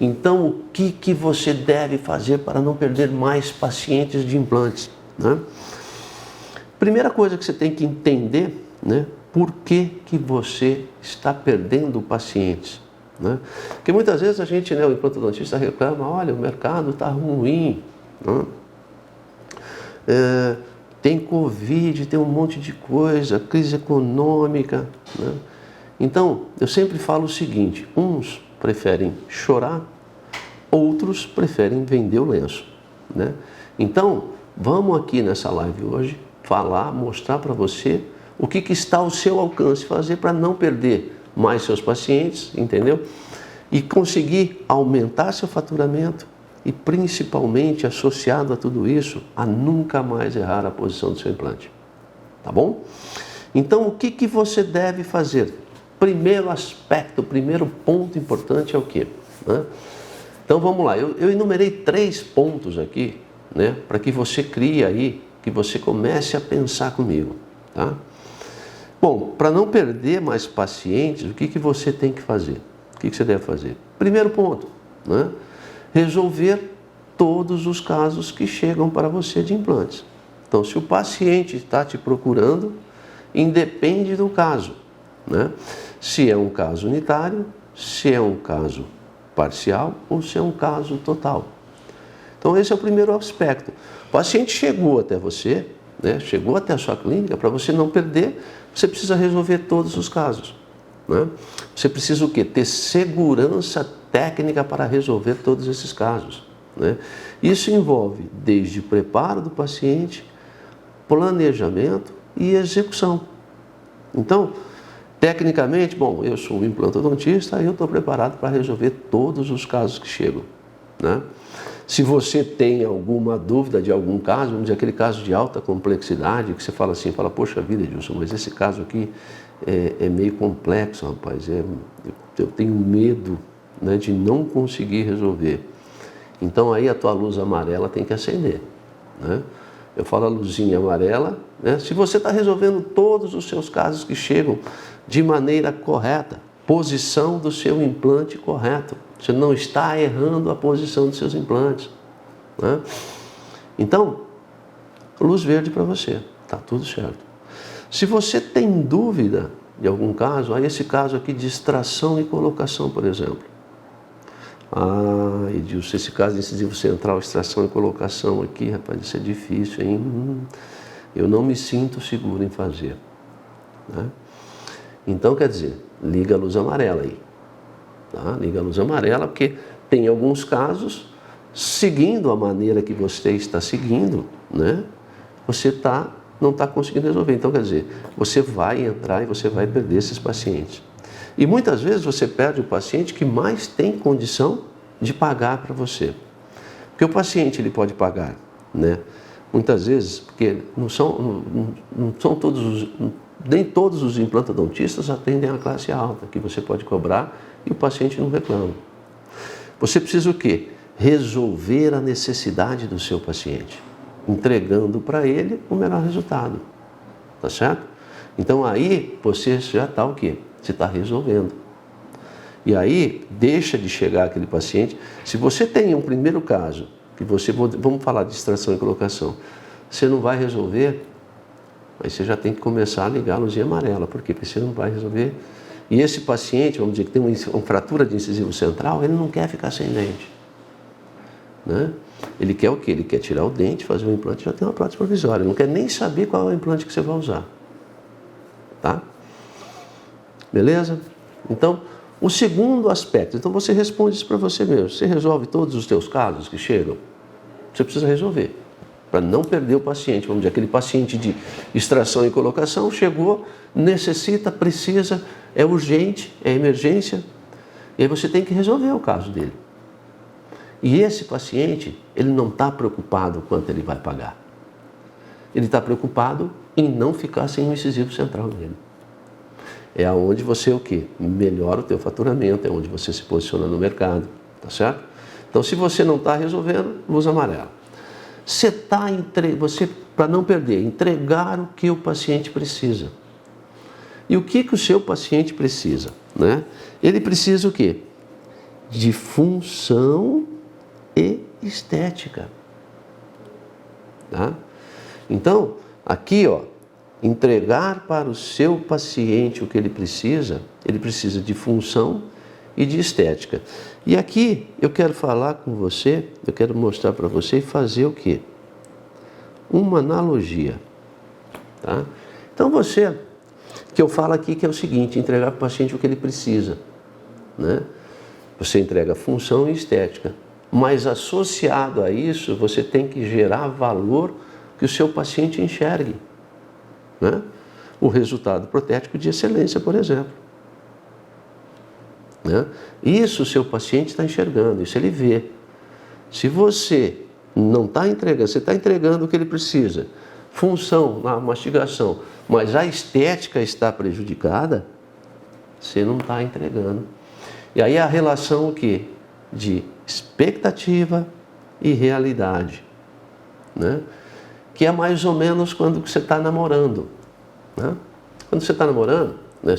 Então, o que você deve fazer para não perder mais pacientes de implantes, né? Primeira coisa que você tem que entender, né? Por que você está perdendo pacientes, né? Porque muitas vezes a gente, né, o implantodontista reclama, olha, o mercado está ruim, né? Tem Covid, tem um monte de coisa, crise econômica, né? Então, eu sempre falo o seguinte, uns preferem chorar, outros preferem vender o lenço, né? Então, vamos aqui nessa live hoje falar, mostrar para você o que está ao seu alcance fazer para não perder mais seus pacientes, entendeu? E conseguir aumentar seu faturamento e principalmente associado a tudo isso, a nunca mais errar a posição do seu implante, tá bom? Então, o que você deve fazer? Primeiro aspecto, primeiro ponto importante é o quê, né? Então vamos lá, eu enumerei 3 pontos aqui, né, para que você crie aí, que você comece a pensar comigo, tá? Bom, para não perder mais pacientes, o que você tem que fazer? O que você deve fazer? Primeiro ponto, né, resolver todos os casos que chegam para você de implantes. Então, se o paciente está te procurando, independe do caso, né? Se é um caso unitário, se é um caso parcial ou se é um caso total. Então esse é o primeiro aspecto. O paciente chegou até você, né, chegou até a sua clínica, para você não perder, você precisa resolver todos os casos, né? Você precisa o quê? Ter segurança técnica para resolver todos esses casos, né? Isso envolve desde o preparo do paciente, planejamento e execução. Então, tecnicamente, bom, eu sou um implantodontista e eu estou preparado para resolver todos os casos que chegam, né? Se você tem alguma dúvida de algum caso, vamos dizer, aquele caso de alta complexidade, que você fala assim, poxa vida, Edilson, mas esse caso aqui é meio complexo, rapaz, eu tenho medo, né, de não conseguir resolver. Então aí a tua luz amarela tem que acender, né? Eu falo a luzinha amarela, né? Se você está resolvendo todos os seus casos que chegam de maneira correta, posição do seu implante correto, você não está errando a posição dos seus implantes, né? Então, luz verde para você, está tudo certo. Se você tem dúvida de algum caso, aí esse caso aqui de extração e colocação, por exemplo. Edilson, esse caso de incisivo central, extração e colocação aqui, rapaz, isso é difícil, hein? Eu não me sinto seguro em fazer, né? Então, quer dizer, liga a luz amarela aí, tá? Liga a luz amarela, porque tem alguns casos, seguindo a maneira que você está seguindo, né, você não está conseguindo resolver. Então, quer dizer, você vai entrar e você vai perder esses pacientes. E muitas vezes você perde o paciente que mais tem condição de pagar para você. Porque o paciente ele pode pagar, né? Muitas vezes, porque nem todos os implantodontistas atendem a classe alta, que você pode cobrar e o paciente não reclama. Você precisa o quê? Resolver a necessidade do seu paciente, entregando para ele o melhor resultado. Tá certo? Então aí você já está o quê? Você está resolvendo. E aí deixa de chegar aquele paciente. Se você tem um primeiro caso, que vamos falar de extração e colocação, você não vai resolver, aí você já tem que começar a ligar a luzinha amarela. Por quê? Porque você não vai resolver. E esse paciente, vamos dizer que tem uma fratura de incisivo central, ele não quer ficar sem dente, né? Ele quer o quê? Ele quer tirar o dente, fazer um implante e já tem uma prótese provisória. Ele não quer nem saber qual é o implante que você vai usar. Tá? Beleza? Então, o segundo aspecto. Então, você responde isso para você mesmo. Você resolve todos os teus casos que chegam? Você precisa resolver, para não perder o paciente. Vamos dizer, aquele paciente de extração e colocação chegou, necessita, precisa, é urgente, é emergência. E aí você tem que resolver o caso dele. E esse paciente, ele não está preocupado quanto ele vai pagar. Ele está preocupado em não ficar sem o incisivo central dele. É onde você o quê? Melhora o teu faturamento, é onde você se posiciona no mercado, tá certo? Então, se você não está resolvendo, luz amarela. Você para não perder, entregar o que o paciente precisa. E o que o seu paciente precisa, né? Ele precisa o quê? de função e estética. Tá? Então, aqui, ó, entregar para o seu paciente o que ele precisa de função e de estética. E aqui eu quero falar com você, eu quero mostrar para você e fazer o quê? Uma analogia. Tá? Então você, que eu falo aqui que é o seguinte, entregar para o paciente o que ele precisa. Né? Você entrega função e estética. Mas associado a isso, você tem que gerar valor que o seu paciente enxergue. Né? O resultado protético de excelência, por exemplo. Né? Isso o seu paciente está enxergando, isso ele vê. Se você não está entregando, você está entregando o que ele precisa, função na mastigação, mas a estética está prejudicada, você não está entregando. E aí a relação o quê? De expectativa e realidade. Né? Que é mais ou menos quando você está namorando. Né? Quando você está namorando, né,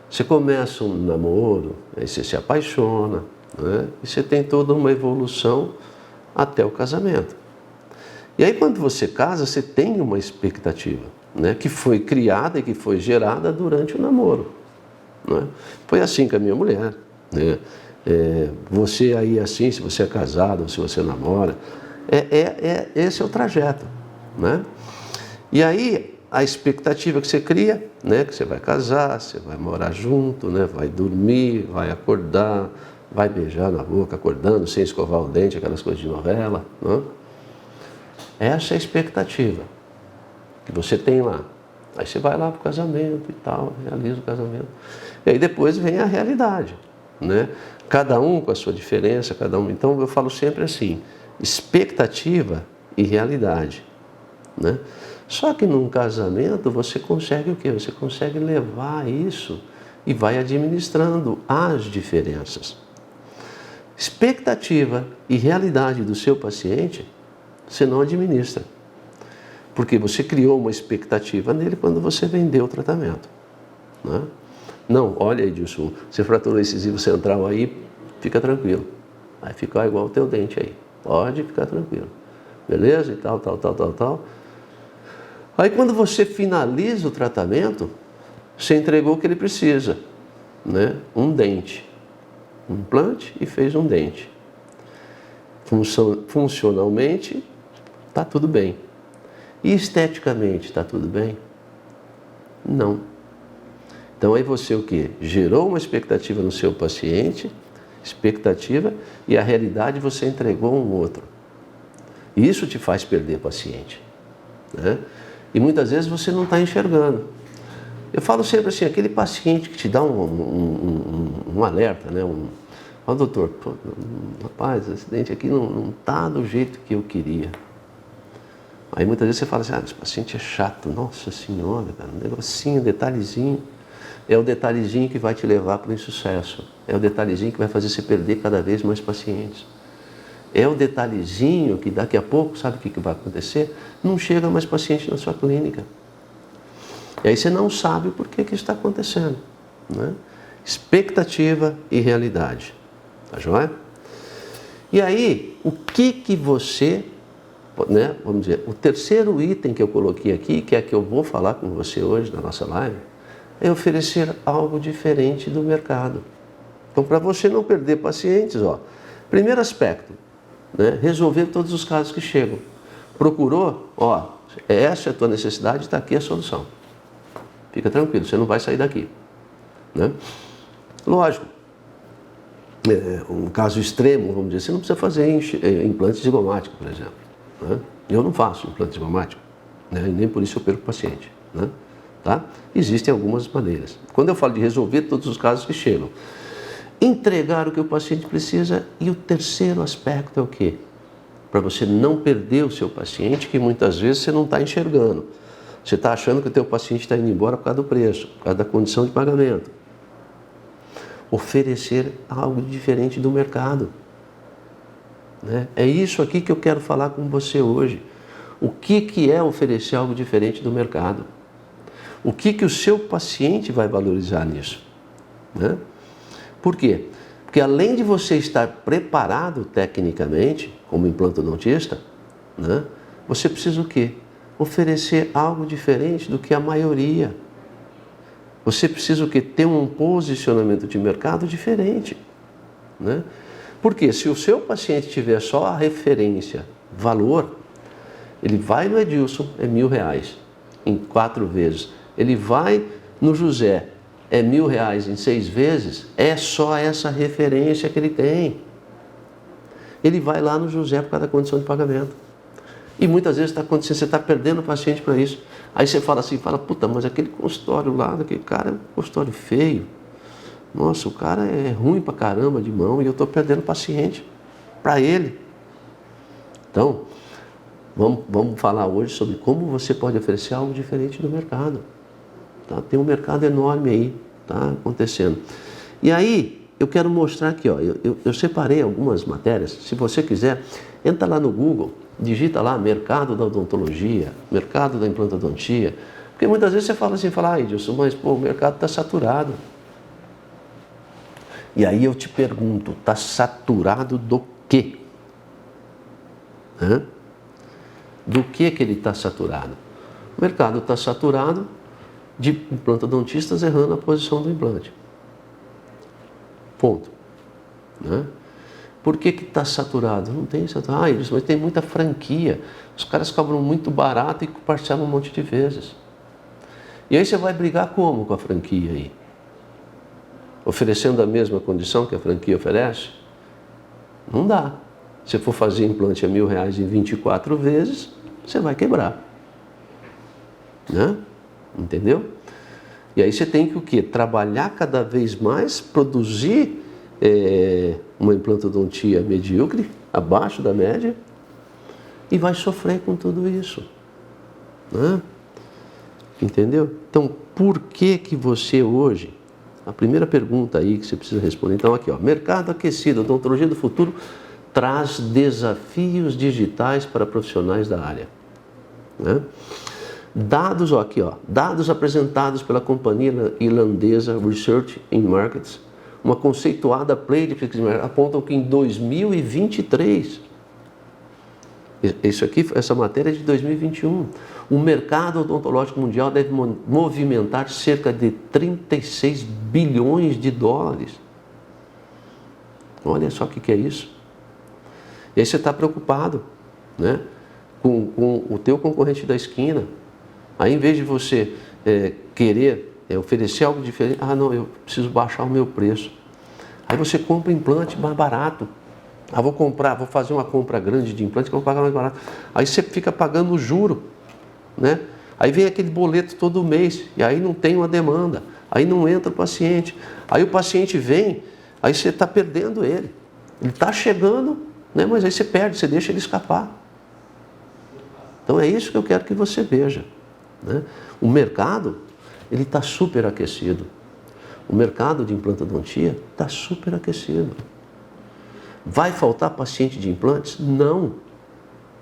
você começa um namoro, aí você se apaixona, né, e você tem toda uma evolução até o casamento. E aí quando você casa, você tem uma expectativa, né, que foi criada e que foi gerada durante o namoro. Né? Foi assim com a minha mulher. Né? Você aí assim, se você é casado, se você namora, esse é o trajeto. Né? E aí a expectativa que você cria, né, que você vai casar, você vai morar junto, né, vai dormir, vai acordar, vai beijar na boca, acordando, sem escovar o dente, aquelas coisas de novela. Né? Essa é a expectativa que você tem lá. Aí você vai lá para o casamento e tal, realiza o casamento. E aí depois vem a realidade. Né? Cada um com a sua diferença, cada um. Então eu falo sempre assim, expectativa e realidade. Né? Só que num casamento você consegue o quê? Você consegue levar isso e vai administrando as diferenças. Expectativa e realidade do seu paciente, você não administra. Porque você criou uma expectativa nele quando você vendeu o tratamento. Né? Não, olha Edilson, você fraturou incisivo central aí, fica tranquilo. Vai ficar igual o teu dente aí. Pode ficar tranquilo. Beleza? E tal. Aí quando você finaliza o tratamento, você entregou o que ele precisa, né? Um dente, um implante e fez um dente. Funcionalmente, está tudo bem. E esteticamente, está tudo bem? Não. Então aí você o quê? Gerou uma expectativa no seu paciente, expectativa, e a realidade você entregou um outro. E isso te faz perder paciente. Né? E muitas vezes você não está enxergando. Eu falo sempre assim, aquele paciente que te dá um alerta, né? Doutor, rapaz, esse dente aqui não está do jeito que eu queria. Aí muitas vezes você fala assim, esse paciente é chato, nossa senhora, cara, um negocinho, um detalhezinho. É o detalhezinho que vai te levar para o insucesso. É o detalhezinho que vai fazer você perder cada vez mais pacientes. É o detalhezinho que daqui a pouco, sabe o que vai acontecer? Não chega mais paciente na sua clínica. E aí você não sabe o porquê que isso está acontecendo. Né? Expectativa e realidade. Tá joia? E aí, o que você, né, vamos dizer, o terceiro item que eu coloquei aqui, que é que eu vou falar com você hoje na nossa live, é oferecer algo diferente do mercado. Então, para você não perder pacientes, primeiro aspecto, né, resolver todos os casos que chegam. Procurou, essa é a tua necessidade, está aqui a solução. Fica tranquilo, você não vai sair daqui. Né? Lógico, um caso extremo, vamos dizer, você não precisa fazer implante zigomático, por exemplo. Né? Eu não faço implante zigomático, né? Nem por isso eu perco o paciente. Né? Tá? Existem algumas maneiras. Quando eu falo de resolver todos os casos que chegam, entregar o que o paciente precisa, e o terceiro aspecto é o quê? Para você não perder o seu paciente, que muitas vezes você não está enxergando. Você está achando que o teu paciente está indo embora por causa do preço, por causa da condição de pagamento. Oferecer algo diferente do mercado. Né? É isso aqui que eu quero falar com você hoje. O que é oferecer algo diferente do mercado? O que o seu paciente vai valorizar nisso? Né? Por quê? Porque além de você estar preparado tecnicamente, como implantodontista, né, você precisa o quê? Oferecer algo diferente do que a maioria. Você precisa o quê? Ter um posicionamento de mercado diferente, né? Porque se o seu paciente tiver só a referência, valor, ele vai no Edilson, é R$1.000 em 4 vezes. Ele vai no José, é R$1.000 em 6 vezes, é só essa referência que ele tem. Ele vai lá no José por causa da condição de pagamento. E muitas vezes está acontecendo, você está perdendo o paciente para isso. Aí você fala assim, puta, mas aquele consultório lá, aquele cara é um consultório feio. Nossa, o cara é ruim pra caramba de mão e eu estou perdendo paciente para ele. Então, vamos falar hoje sobre como você pode oferecer algo diferente no mercado. Tá? Tem um mercado enorme aí, tá acontecendo. E aí, eu quero mostrar aqui, ó, eu separei algumas matérias. Se você quiser, entra lá no Google, digita lá mercado da odontologia, mercado da implantodontia. Porque muitas vezes você fala assim, Edilson, mas pô, o mercado está saturado. E aí eu te pergunto, está saturado do quê? Do que ele está saturado? O mercado está saturado de implantodontistas errando a posição do implante. Ponto. Né? Por que está saturado? Não tem saturado. Mas tem muita franquia. Os caras cobram muito barato e parcelam um monte de vezes. E aí você vai brigar como com a franquia aí? Oferecendo a mesma condição que a franquia oferece? Não dá. Se for fazer implante a R$1.000 em 24 vezes, você vai quebrar. Né? Entendeu? E aí você tem que o quê? Trabalhar cada vez mais, produzir uma implantodontia medíocre, abaixo da média, e vai sofrer com tudo isso. Né? Entendeu? Então, por que você hoje... A primeira pergunta aí que você precisa responder, então aqui, ó, mercado aquecido, odontologia do futuro traz desafios digitais para profissionais da área. Né? Dados, ó, aqui, ó, dados apresentados pela companhia irlandesa Research in Markets, uma conceituada play de pesquisa, apontam que em 2023, essa matéria é de 2021, o mercado odontológico mundial deve movimentar cerca de 36 bilhões de dólares. Olha só o que é isso. E aí você está preocupado, né, com o teu concorrente da esquina. Aí, em vez de você querer oferecer algo diferente, não, eu preciso baixar o meu preço. Aí você compra implante mais barato. Vou fazer uma compra grande de implante que eu vou pagar mais barato. Aí você fica pagando o juro, né? Aí vem aquele boleto todo mês e aí não tem uma demanda. Aí não entra o paciente. Aí o paciente vem, aí você está perdendo ele. Ele está chegando, né? Mas aí você perde, você deixa ele escapar. Então é isso que eu quero que você veja. Né? O mercado, ele está super aquecido. O mercado de implantodontia está super aquecido. Vai faltar paciente de implantes? Não.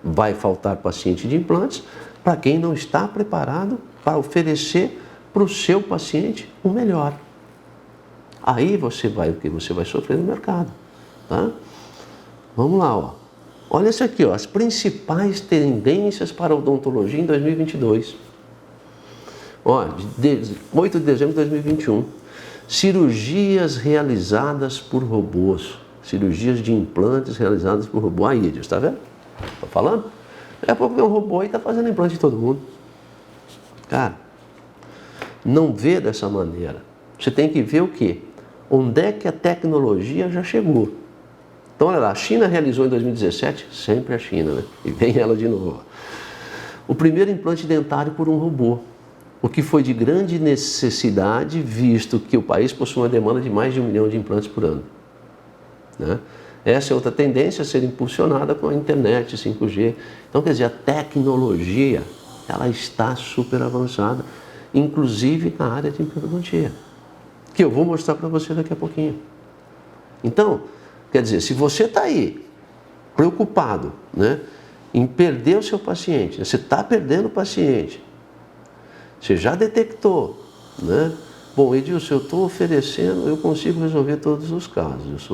Vai faltar paciente de implantes para quem não está preparado para oferecer para o seu paciente o melhor. Aí você vai sofrer no mercado. Tá? Vamos lá, ó. Olha isso aqui, ó, as principais tendências para a odontologia em 2022. Ó, 8 de dezembro de 2021. Cirurgias realizadas por robôs. Cirurgias de implantes realizadas por robô. Aí, Edilson, está vendo? Estou falando? Daqui a pouco vem um robô e está fazendo implante de todo mundo. Cara, não vê dessa maneira. Você tem que ver o quê? Onde é que a tecnologia já chegou. Então, olha lá, a China realizou em 2017, sempre a China, né? E vem ela de novo. O primeiro implante dentário por um robô. O que foi de grande necessidade, visto que o país possui uma demanda de mais de 1 milhão de implantes por ano. Né? Essa é outra tendência a ser impulsionada com a internet, 5G. Então, quer dizer, a tecnologia, ela está super avançada, inclusive na área de implantodontia, que eu vou mostrar para você daqui a pouquinho. Então, quer dizer, se você está aí preocupado, né, em perder o seu paciente, você está perdendo o paciente, você já detectou, né, Bom, Edilson, eu estou oferecendo, eu consigo resolver todos os casos.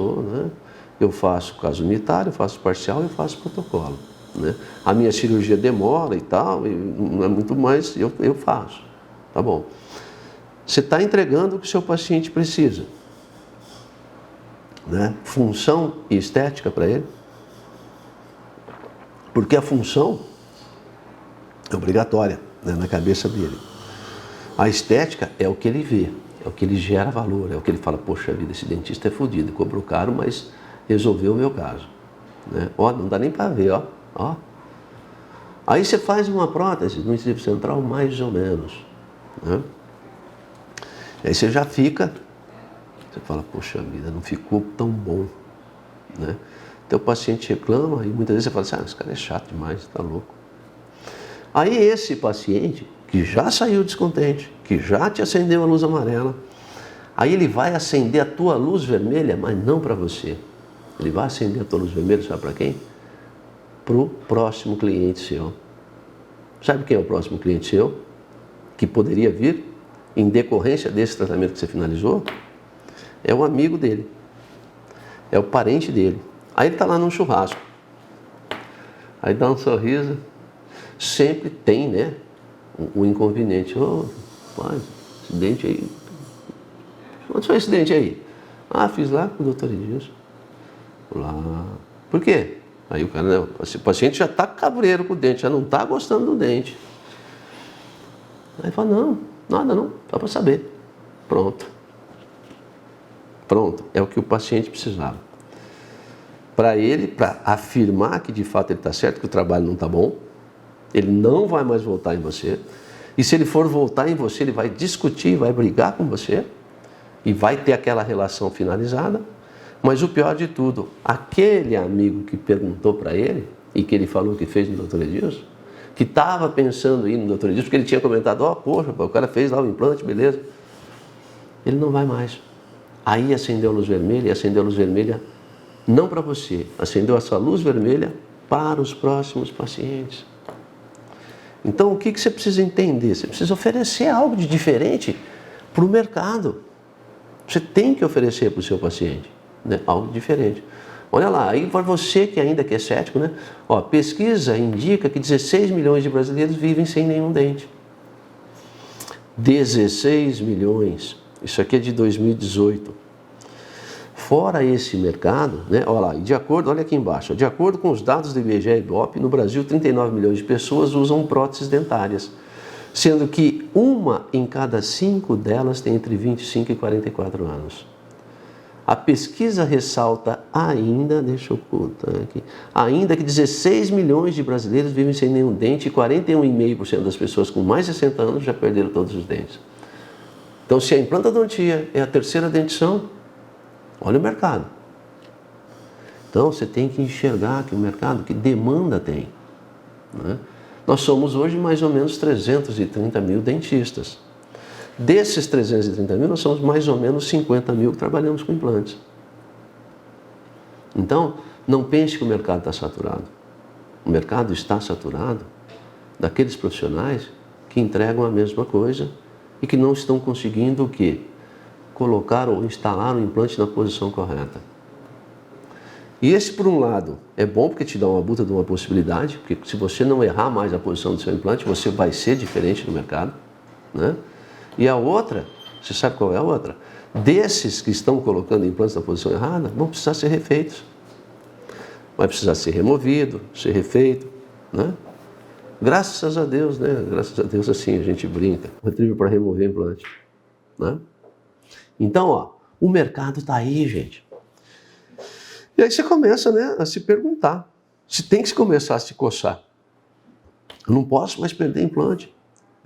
Eu faço caso unitário, eu faço parcial, eu faço protocolo. Né? A minha cirurgia demora e tal, e não é muito mais, eu faço. Tá bom. Você está entregando o que o seu paciente precisa. Né? Função e estética para ele. Porque a função é obrigatória, né, na cabeça dele. A estética é o que ele vê, é o que ele gera valor, é o que ele fala, poxa vida, esse dentista é fodido, cobrou caro, mas resolveu o meu caso. Né? Ó, não dá nem para ver, ó. Aí você faz uma prótese no incisivo central, mais ou menos. Né? Aí você já fica, você fala, poxa vida, não ficou tão bom. Né? Então o paciente reclama e muitas vezes você fala assim, esse cara é chato demais, tá louco. Aí esse paciente, que já saiu descontente, que já te acendeu a luz amarela, aí ele vai acender a tua luz vermelha, mas não para você. Ele vai acender a tua luz vermelha, sabe para quem? Para o próximo cliente seu. Sabe quem é o próximo cliente seu? Que poderia vir em decorrência desse tratamento que você finalizou? É o amigo dele. É o parente dele. Aí ele está lá num churrasco. Aí dá um sorriso. Sempre tem, né? O inconveniente. Pai, esse dente aí. Onde foi esse dente aí? Fiz lá com o doutor Edilson. Lá. Por quê? Aí o cara, né, o paciente já está cabreiro com o dente, já não está gostando do dente. Aí fala, não, nada não, só para saber. Pronto. Pronto, é o que o paciente precisava. Para ele, para afirmar que de fato ele está certo, que o trabalho não está bom, ele não vai mais voltar em você. E se ele for voltar em você, ele vai discutir, vai brigar com você e vai ter aquela relação finalizada. Mas o pior de tudo, aquele amigo que perguntou para ele e que ele falou que fez no Dr. Edilson, que estava pensando em ir no Dr. Edilson, porque ele tinha comentado, poxa, o cara fez lá o implante, beleza. Ele não vai mais. Aí acendeu a luz vermelha, e acendeu a luz vermelha não para você, acendeu essa luz vermelha para os próximos pacientes. Então, o que você precisa entender? Você precisa oferecer algo de diferente para o mercado. Você tem que oferecer para o seu paciente, né, algo diferente. Olha lá, aí para você que ainda é cético, né? Pesquisa indica que 16 milhões de brasileiros vivem sem nenhum dente. 16 milhões. Isso aqui é de 2018. Fora esse mercado, né? Olha lá, olha aqui embaixo, de acordo com os dados do IBGE e Ibope, no Brasil 39 milhões de pessoas usam próteses dentárias, sendo que 1 em cada 5 delas tem entre 25 e 44 anos. A pesquisa ressalta ainda, deixa eu botar aqui, ainda que 16 milhões de brasileiros vivem sem nenhum dente e 41,5% das pessoas com mais de 60 anos já perderam todos os dentes. Então, se a implantodontia é a terceira dentição, olha o mercado. Então, você tem que enxergar que o mercado, que demanda tem. Né? Nós somos hoje mais ou menos 330 mil dentistas. Desses 330 mil, nós somos mais ou menos 50 mil que trabalhamos com implantes. Então, não pense que o mercado está saturado. O mercado está saturado daqueles profissionais que entregam a mesma coisa e que não estão conseguindo o quê? Colocar ou instalar o implante na posição correta. E esse, por um lado, é bom porque te dá uma puta de uma possibilidade, porque se você não errar mais a posição do seu implante, você vai ser diferente no mercado, né? E a outra, você sabe qual é a outra? Desses que estão colocando implantes na posição errada, vão precisar ser refeitos. Vai precisar ser removido, ser refeito, né? Graças a Deus, né? Graças a Deus, assim, a gente brinca. Retriever para remover implante, né? Então, o mercado está aí, gente. E aí você começa, né, a se perguntar. Você tem que começar a se coçar. Eu não posso mais perder implante.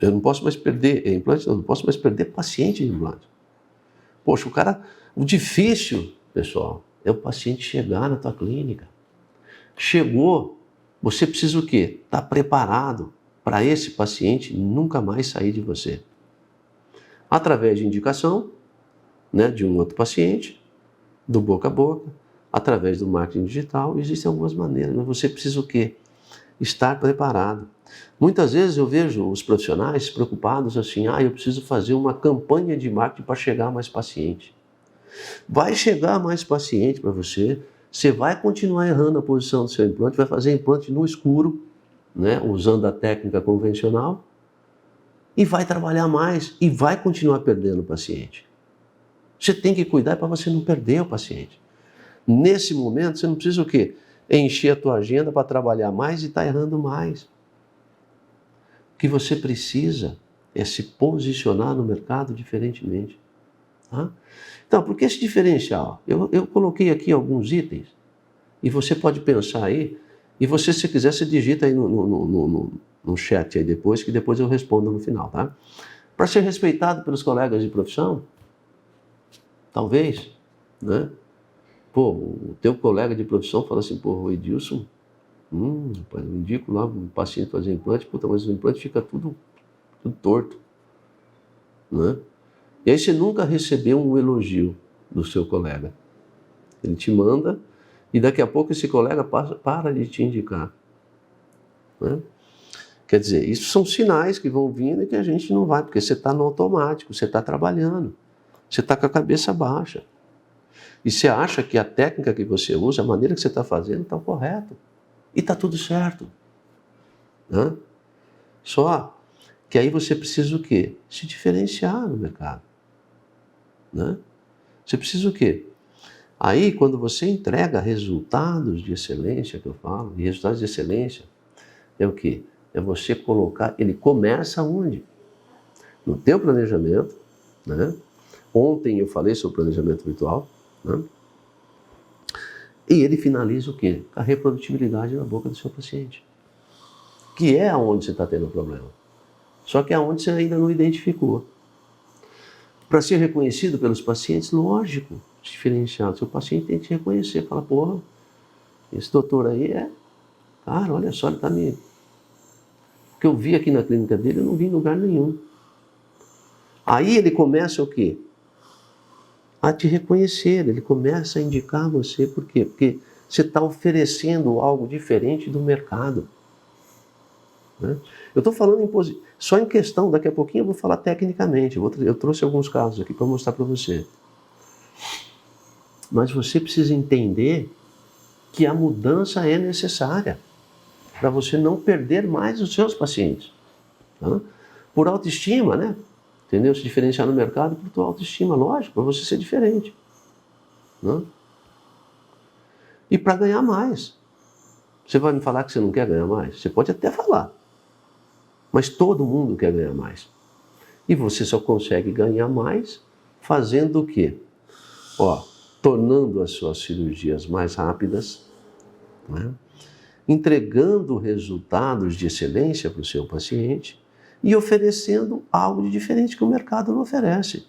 Eu não posso mais perder implante, não posso mais perder paciente de implante. Poxa, o difícil, pessoal, é o paciente chegar na tua clínica. Chegou, você precisa o quê? Estar preparado para esse paciente nunca mais sair de você. Através de indicação, né, de um outro paciente, do boca a boca, através do marketing digital, existem algumas maneiras, mas você precisa o quê? Estar preparado. Muitas vezes eu vejo os profissionais preocupados assim, eu preciso fazer uma campanha de marketing para chegar a mais paciente. Vai chegar mais paciente para você, você vai continuar errando a posição do seu implante, vai fazer implante no escuro, né, usando a técnica convencional, e vai trabalhar mais e vai continuar perdendo o paciente. Você tem que cuidar para você não perder o paciente. Nesse momento, você não precisa o quê? Encher a tua agenda para trabalhar mais e estar errando mais. O que você precisa é se posicionar no mercado diferentemente. Tá? Então, por que esse diferencial? Eu coloquei aqui alguns itens e você pode pensar aí, e você, se quiser, você digita aí no chat aí depois, que depois eu respondo no final, tá? Para ser respeitado pelos colegas de profissão, talvez, né? Pô, o teu colega de profissão fala assim, pô, o Edilson, rapaz, eu indico lá um paciente fazer implante, puta, mas o implante fica tudo torto, né? E aí você nunca recebeu um elogio do seu colega. Ele te manda e daqui a pouco esse colega para de te indicar, né? Quer dizer, isso são sinais que vão vindo e que a gente não vai, porque você está no automático, você está trabalhando, você está com a cabeça baixa. E você acha que a técnica que você usa, a maneira que você está fazendo, está correto. E está tudo certo. Né? Só que aí você precisa o quê? Se diferenciar no mercado. Né? Você precisa o quê? Aí, quando você entrega resultados de excelência, que eu falo, e resultados de excelência, é o quê? É você colocar, ele começa onde? No teu planejamento, né? Ontem eu falei sobre planejamento virtual, né? E ele finaliza o quê? A reprodutibilidade na boca do seu paciente. Que é aonde você está tendo o problema. Só que é aonde você ainda não identificou. Para ser reconhecido pelos pacientes, lógico, diferenciado. Seu paciente tem que te reconhecer. Fala, porra, esse doutor aí cara, olha só, ele está me... O que eu vi aqui na clínica dele, eu não vi em lugar nenhum. Aí ele começa o quê? A te reconhecer, ele começa a indicar você. Por quê? Porque você está oferecendo algo diferente do mercado. Né? Eu estou falando só em questão, daqui a pouquinho eu vou falar tecnicamente. Eu trouxe alguns casos aqui para mostrar para você. Mas você precisa entender que a mudança é necessária para você não perder mais os seus pacientes. Tá? Por autoestima, né? Entendeu? Se diferenciar no mercado por tua autoestima, lógico, para você ser diferente. Né? E para ganhar mais. Você vai me falar que você não quer ganhar mais? Você pode até falar. Mas todo mundo quer ganhar mais. E você só consegue ganhar mais fazendo o quê? Tornando as suas cirurgias mais rápidas, né? Entregando resultados de excelência para o seu paciente e oferecendo algo de diferente que o mercado não oferece.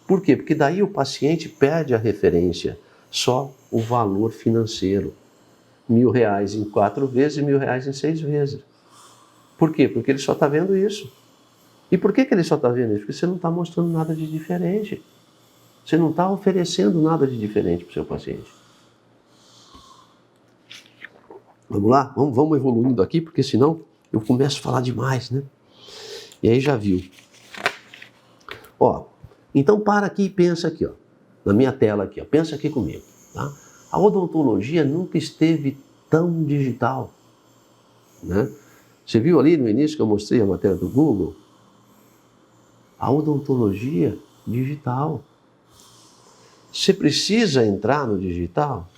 Por quê? Porque daí o paciente perde a referência, só o valor financeiro. R$1.000 em 4 vezes e R$1.000 em 6 vezes. Por quê? Porque ele só está vendo isso. E por que ele só está vendo isso? Porque você não está mostrando nada de diferente. Você não está oferecendo nada de diferente para o seu paciente. Vamos lá? Vamos evoluindo aqui, porque senão eu começo a falar demais, né? E aí já viu. Então para aqui e pensa aqui, na minha tela aqui, pensa aqui comigo. Tá? A odontologia nunca esteve tão digital, né? Você viu ali no início que eu mostrei a matéria do Google? A odontologia digital. Você precisa entrar no digital?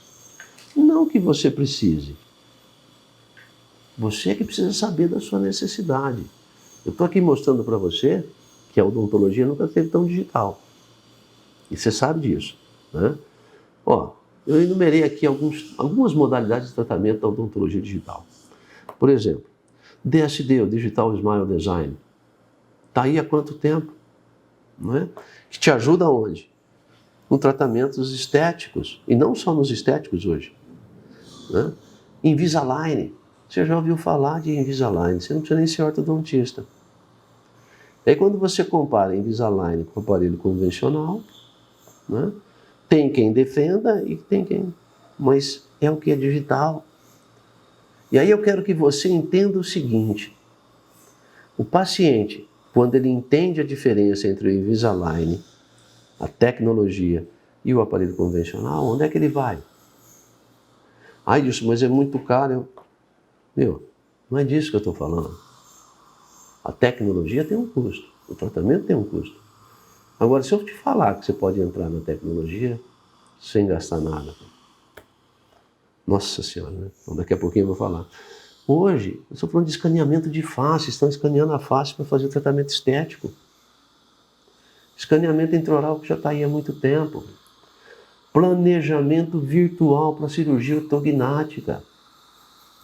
Não que você precise. Você que precisa saber da sua necessidade. Eu estou aqui mostrando para você que a odontologia nunca esteve tão digital. E você sabe disso, né? Eu enumerei aqui algumas modalidades de tratamento da odontologia digital. Por exemplo, DSD, o Digital Smile Design. Está aí há quanto tempo? Não é? Que te ajuda onde? Com tratamentos estéticos. E não só nos estéticos hoje. Né? Invisalign. Você já ouviu falar de Invisalign? Você não precisa nem ser ortodontista. E aí quando você compara Invisalign com o aparelho convencional, né? Tem quem defenda e tem quem... Mas é o que é digital. E aí eu quero que você entenda o seguinte: o paciente, quando ele entende a diferença entre o Invisalign, a tecnologia e o aparelho convencional, onde é que ele vai? Ai, Dilson, mas é muito caro. Meu, não é disso que eu estou falando. A tecnologia tem um custo, o tratamento tem um custo. Agora, se eu te falar que você pode entrar na tecnologia sem gastar nada, nossa senhora, né? Então daqui a pouquinho eu vou falar. Hoje, eu estou falando de escaneamento de face, estão escaneando a face para fazer o tratamento estético. Escaneamento intraoral que já está aí há muito tempo. Planejamento virtual para cirurgia ortognática,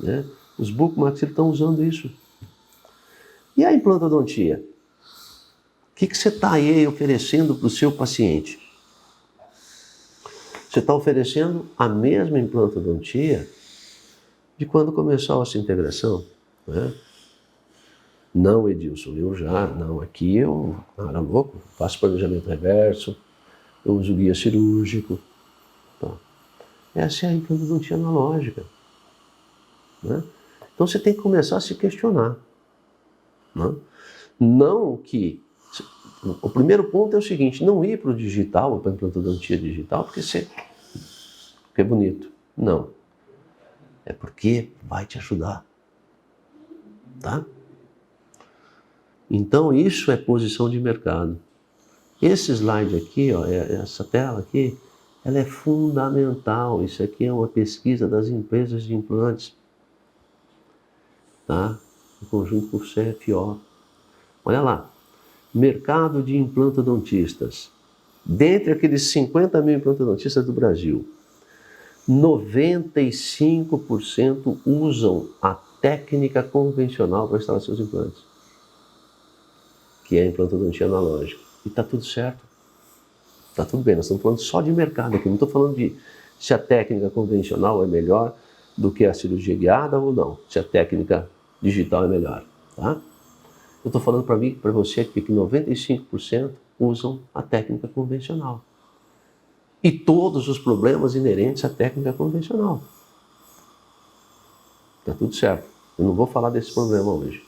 né? Os bucomaxilares estão usando isso. E a implantodontia? O que você está aí oferecendo para o seu paciente? Você está oferecendo a mesma implantodontia de quando começou essa integração, né? Não, Edilson, aqui eu era louco, faço planejamento reverso, eu uso guia cirúrgico. Tá. Essa é a implantodontia analógica, né? Então você tem que começar a se questionar, né? Não que... O primeiro ponto é o seguinte: não ir para o digital, para a implantodontia digital, porque é bonito. Não. É porque vai te ajudar. Tá? Então isso é posição de mercado. Esse slide aqui, ó, essa tela aqui, ela é fundamental. Isso aqui é uma pesquisa das empresas de implantes, tá? Em conjunto com o CFO. Olha lá. Mercado de implantodontistas. Dentre aqueles 50 mil implantodontistas do Brasil, 95% usam a técnica convencional para instalar seus implantes, que é a implantodontia analógica. E está tudo certo. Está tudo bem, nós estamos falando só de mercado aqui. Não estou falando de se a técnica convencional é melhor do que a cirurgia guiada ou não. Se a técnica digital é melhor, tá? Eu estou falando para você aqui que 95% usam a técnica convencional. E todos os problemas inerentes à técnica convencional. Está tudo certo. Eu não vou falar desse problema hoje.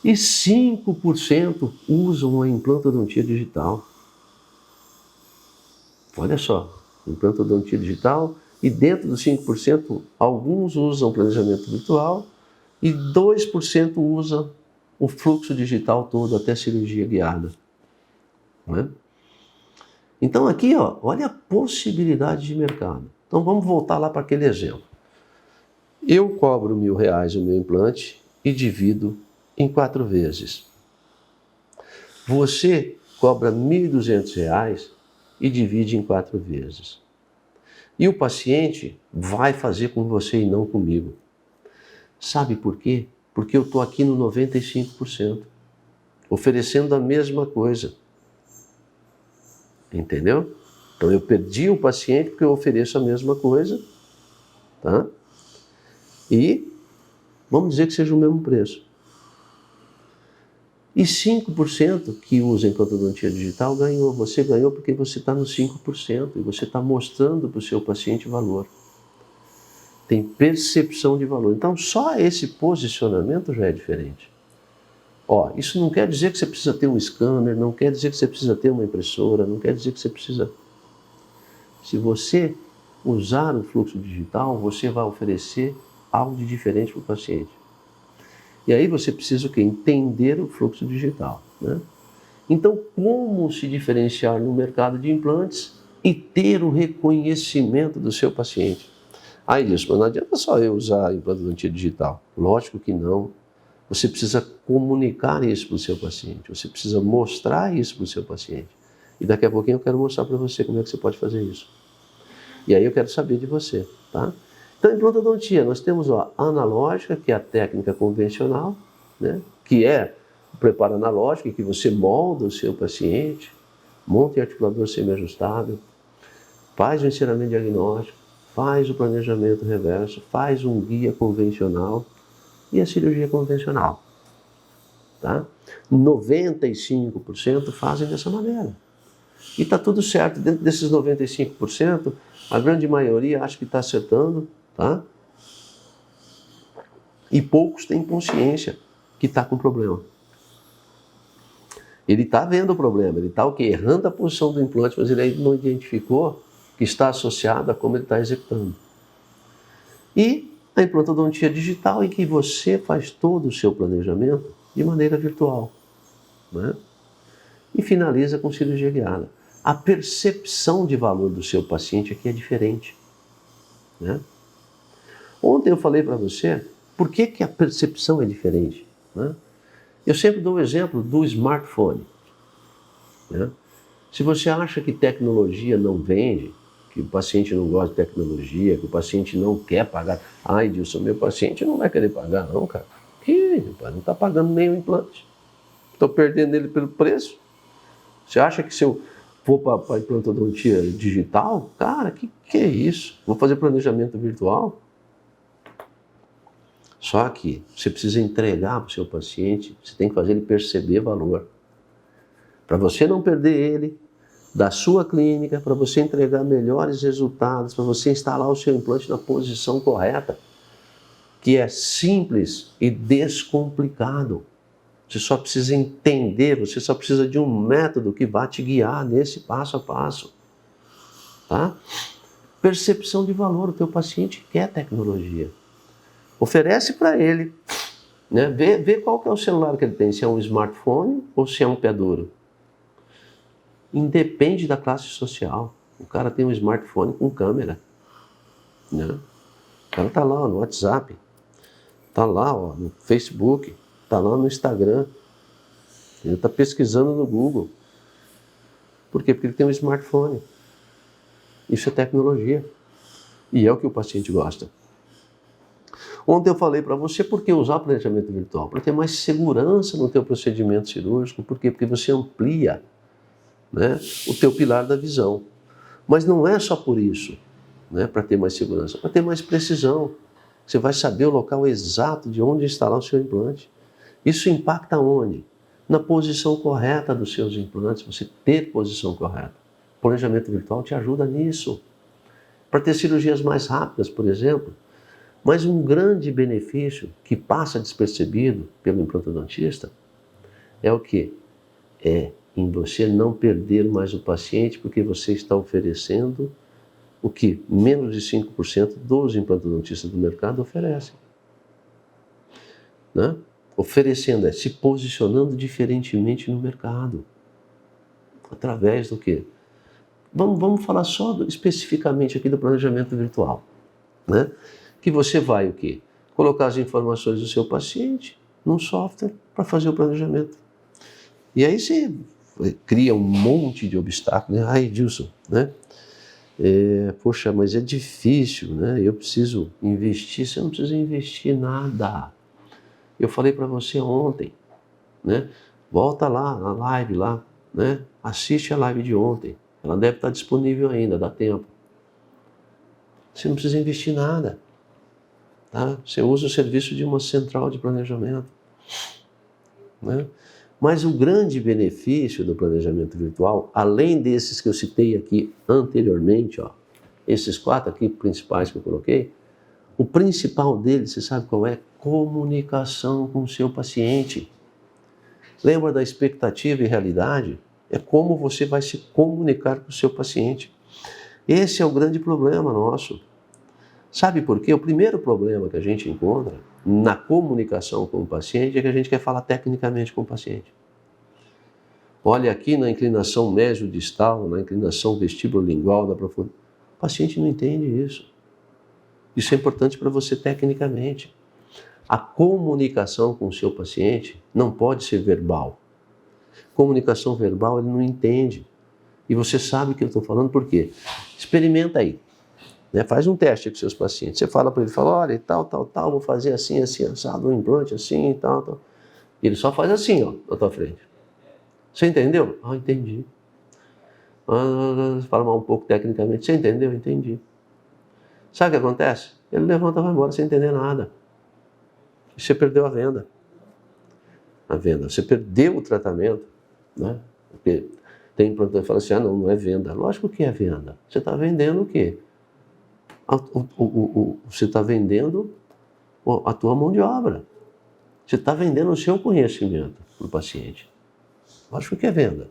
E 5% usam a implantodontia digital. Olha só, implantodontia digital, e dentro dos 5%, alguns usam planejamento virtual e 2% usam o fluxo digital todo até cirurgia guiada, né? Então aqui, ó, olha a possibilidade de mercado. Então vamos voltar lá para aquele exemplo. Eu cobro R$1.000 o meu implante e divido em 4 vezes. Você cobra R$1.200 e divide em 4 vezes. E o paciente vai fazer com você e não comigo. Sabe por quê? Porque eu estou aqui no 95%, oferecendo a mesma coisa. Entendeu? Então eu perdi o paciente porque eu ofereço a mesma coisa, tá? E vamos dizer que seja o mesmo preço. E 5% que usa implantodontia digital ganhou. Você ganhou porque você está no 5% e você está mostrando para o seu paciente valor. Tem percepção de valor. Então só esse posicionamento já é diferente. Ó, isso não quer dizer que você precisa ter um scanner, não quer dizer que você precisa ter uma impressora, não quer dizer que você precisa... Se você usar o fluxo digital, você vai oferecer algo de diferente para o paciente. E aí você precisa o quê? Entender o fluxo digital, né? Então, como se diferenciar no mercado de implantes e ter o reconhecimento do seu paciente? Aí disso, mas não adianta só eu usar a implantodontia digital. Lógico que não. Você precisa comunicar isso para o seu paciente, você precisa mostrar isso para o seu paciente. E daqui a pouquinho eu quero mostrar para você como é que você pode fazer isso. E aí eu quero saber de você, tá? Então, em implantodontia, nós temos a analógica, que é a técnica convencional, né? Que é o preparo analógico, em que você molda o seu paciente, monta em articulador semiajustável, faz o encerramento diagnóstico, faz o planejamento reverso, faz um guia convencional e a cirurgia convencional, tá? 95% fazem dessa maneira. E está tudo certo. Dentro desses 95%, a grande maioria acha que está acertando, tá? E poucos têm consciência que está com problema. Ele está vendo o problema, ele está o quê? Errando a posição do implante, mas ele ainda não identificou que está associado a como ele está executando. E a implantodontia digital, em que você faz todo o seu planejamento de maneira virtual, né? E finaliza com cirurgia guiada. A percepção de valor do seu paciente aqui é diferente, né? Ontem eu falei para você por que a percepção é diferente, né? Eu sempre dou o exemplo do smartphone, né? Se você acha que tecnologia não vende, que o paciente não gosta de tecnologia, que o paciente não quer pagar. Ai, Dilson, meu paciente não vai querer pagar não, cara. Que, não está pagando nem o implante. Estou perdendo ele pelo preço. Você acha que se eu for para a implantodontia digital, cara, que é isso? Vou fazer planejamento virtual? Só que você precisa entregar para o seu paciente, você tem que fazer ele perceber valor. Para você não perder ele da sua clínica, para você entregar melhores resultados, para você instalar o seu implante na posição correta, que é simples e descomplicado. Você só precisa entender, você só precisa de um método que vá te guiar nesse passo a passo. Tá? Percepção de valor, o teu paciente quer tecnologia. Oferece para ele, né? Vê qual que é o celular que ele tem, se é um smartphone ou se é um pé duro. Independe da classe social. O cara tem um smartphone com câmera, né? O cara está lá no WhatsApp, está lá no Facebook, está lá no Instagram, ele está pesquisando no Google. Por quê? Porque ele tem um smartphone. Isso é tecnologia. E é o que o paciente gosta. Ontem eu falei para você por que usar planejamento virtual? Para ter mais segurança no teu procedimento cirúrgico. Por quê? Porque você amplia, né, o teu pilar da visão. Mas não é só por isso, né, para ter mais segurança, para ter mais precisão. Você vai saber o local exato de onde instalar o seu implante. Isso impacta onde? Na posição correta dos seus implantes, você ter posição correta. O planejamento virtual te ajuda nisso. Para ter cirurgias mais rápidas, por exemplo. Mas um grande benefício que passa despercebido pelo implantodontista é o quê? É em você não perder mais o paciente, porque você está oferecendo o que menos de 5% dos implantodontistas do mercado oferecem. Né? Oferecendo, se posicionando diferentemente no mercado. Através do quê? Vamos falar só especificamente aqui do planejamento virtual, né? Que você vai o quê? Colocar as informações do seu paciente num software para fazer o planejamento. E aí você cria um monte de obstáculos, né? Ai, Dilson, né? Poxa, mas é difícil, né? Eu preciso investir. Você não precisa investir nada. Eu falei para você ontem, né? Volta lá na live lá, né? Assiste a live de ontem. Ela deve estar disponível ainda, dá tempo. Você não precisa investir nada. Tá? Você usa o serviço de uma central de planejamento, né? Mas o grande benefício do planejamento virtual, além desses que eu citei aqui anteriormente, ó, esses 4 aqui principais que eu coloquei, o principal deles, você sabe qual é? Comunicação com o seu paciente. Lembra da expectativa e realidade? É como você vai se comunicar com o seu paciente. Esse é o grande problema nosso. Sabe por quê? O primeiro problema que a gente encontra na comunicação com o paciente é que a gente quer falar tecnicamente com o paciente. Olha aqui na inclinação mesiodistal, na inclinação vestibulolingual da profundidade. O paciente não entende isso. Isso é importante para você tecnicamente. A comunicação com o seu paciente não pode ser verbal. Comunicação verbal ele não entende. E você sabe o que eu estou falando por quê? Experimenta aí. Né? Faz um teste com seus pacientes. Você fala para ele, olha, tal, vou fazer assim, assado, um implante assim e tal. E ele só faz assim, ó, na tua frente. Você entendeu? Ah, entendi. Fala mal um pouco tecnicamente. Você entendeu? Entendi. Sabe o que acontece? Ele levanta e vai embora sem entender nada. E você perdeu a venda. Você perdeu o tratamento, né? Porque tem implantante que fala assim, não é venda. Lógico que é venda. Você está vendendo o quê? Você está vendendo a tua mão de obra. Você está vendendo o seu conhecimento para o paciente. Lógico que é venda.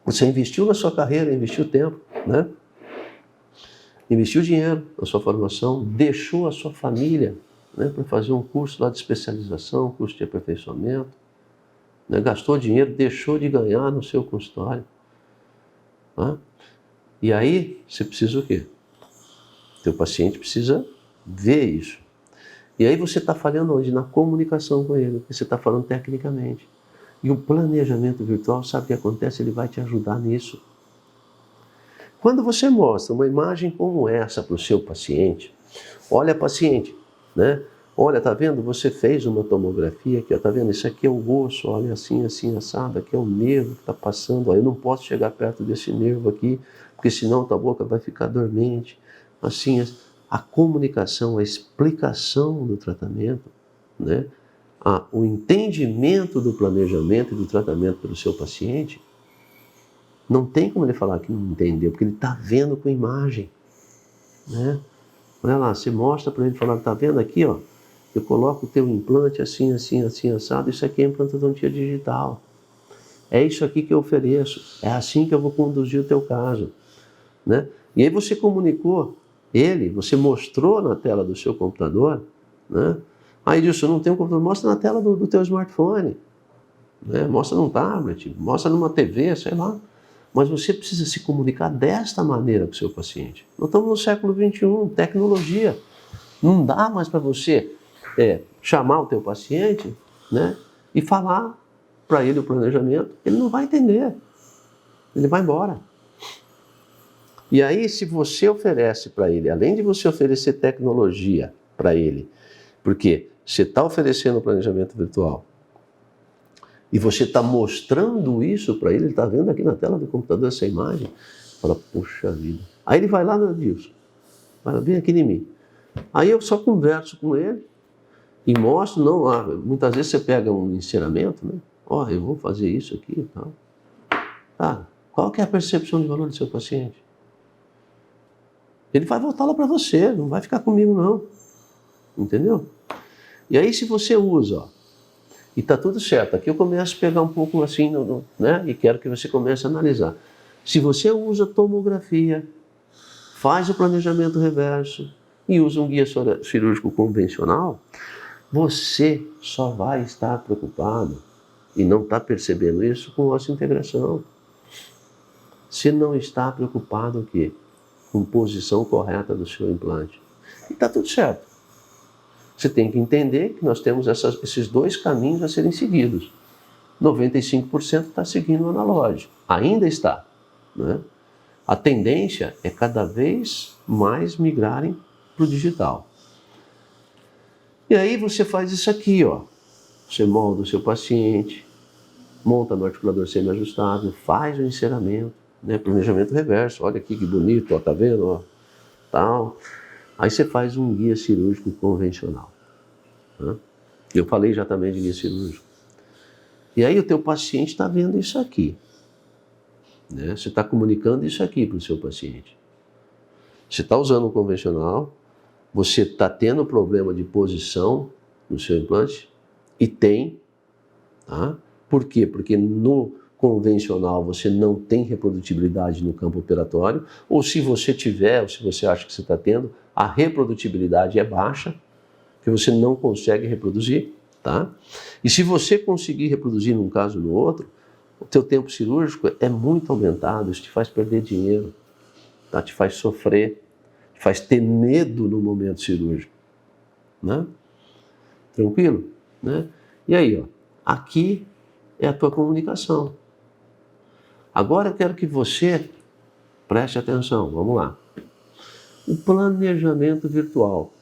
Você investiu na sua carreira, investiu tempo, né? Investiu dinheiro na sua formação, deixou a sua família, né, para fazer um curso lá de especialização, curso de aperfeiçoamento, né? Gastou dinheiro, deixou de ganhar no seu consultório. Tá? E aí, você precisa o quê? Teu paciente precisa ver isso. E aí você está falhando onde? Na comunicação com ele, porque você está falando tecnicamente. E o planejamento virtual, sabe o que acontece? Ele vai te ajudar nisso. Quando você mostra uma imagem como essa para o seu paciente, olha paciente, né? Olha, tá vendo? Você fez uma tomografia aqui, ó, tá vendo? Isso aqui é o osso, olha assim, assim, assado, aqui é o nervo que está passando, ó, eu não posso chegar perto desse nervo aqui, porque senão tua boca vai ficar dormente. Assim, a comunicação, a explicação do tratamento, né? O entendimento do planejamento e do tratamento pelo seu paciente, não tem como ele falar que não entendeu, porque ele está vendo com imagem, né? Olha lá, você mostra para ele, falar, tá vendo aqui, ó, eu coloco o teu implante assim, assim, assim, assado, isso aqui é implantodontia digital. É isso aqui que eu ofereço, é assim que eu vou conduzir o teu caso, né? E aí você comunicou ele, você mostrou na tela do seu computador, né? Aí disso, não tem um computador, mostra na tela do teu smartphone, né? Mostra num tablet, mostra numa TV, sei lá. Mas você precisa se comunicar desta maneira com o seu paciente. Nós estamos no século XXI, tecnologia. Não dá mais para você chamar o teu paciente, né, e falar para ele o planejamento. Ele não vai entender. Ele vai embora. E aí, se você oferece para ele, além de você oferecer tecnologia para ele, porque você está oferecendo o planejamento virtual, e você está mostrando isso para ele está vendo aqui na tela do computador essa imagem, fala, poxa vida. Aí ele vai lá no Adilson, vem aqui em mim. Aí eu só converso com ele e mostro, muitas vezes você pega um ensinamento, né? Ó, eu vou fazer isso aqui e tal. Tá, qual que é a percepção de valor do seu paciente? Ele vai voltar lá para você, não vai ficar comigo não. Entendeu? E aí se você usa, ó, e está tudo certo. Aqui eu começo a pegar um pouco assim, né? E quero que você comece a analisar. Se você usa tomografia, faz o planejamento reverso e usa um guia cirúrgico convencional, você só vai estar preocupado e não está percebendo isso com osseointegração. Você não está preocupado o quê? Com posição correta do seu implante. E está tudo certo. Você tem que entender que nós temos esses dois caminhos a serem seguidos. 95% está seguindo o analógico. Ainda está, né? A tendência é cada vez mais migrarem para o digital. E aí você faz isso aqui, ó. Você molda o seu paciente, monta no articulador semi-ajustável, faz o enceramento, né? Planejamento reverso. Olha aqui que bonito, ó, tá vendo? Ó, tal. Aí você faz um guia cirúrgico convencional. Né? Eu falei já também de guia cirúrgico. E aí o teu paciente está vendo isso aqui. Né? Você está comunicando isso aqui para o seu paciente. Você está usando um convencional, você está tendo problema de posição no seu implante, e tem. Tá? Por quê? Porque no convencional você não tem reprodutibilidade no campo operatório, ou se você tiver, ou se você acha que você está tendo, a reprodutibilidade é baixa, que você não consegue reproduzir, tá? E se você conseguir reproduzir num caso ou no outro, o teu tempo cirúrgico é muito aumentado, isso te faz perder dinheiro, tá? Te faz sofrer, te faz ter medo no momento cirúrgico, né? Tranquilo? Né? E aí, ó, aqui é a tua comunicação. Agora eu quero que você preste atenção, vamos lá. O planejamento virtual,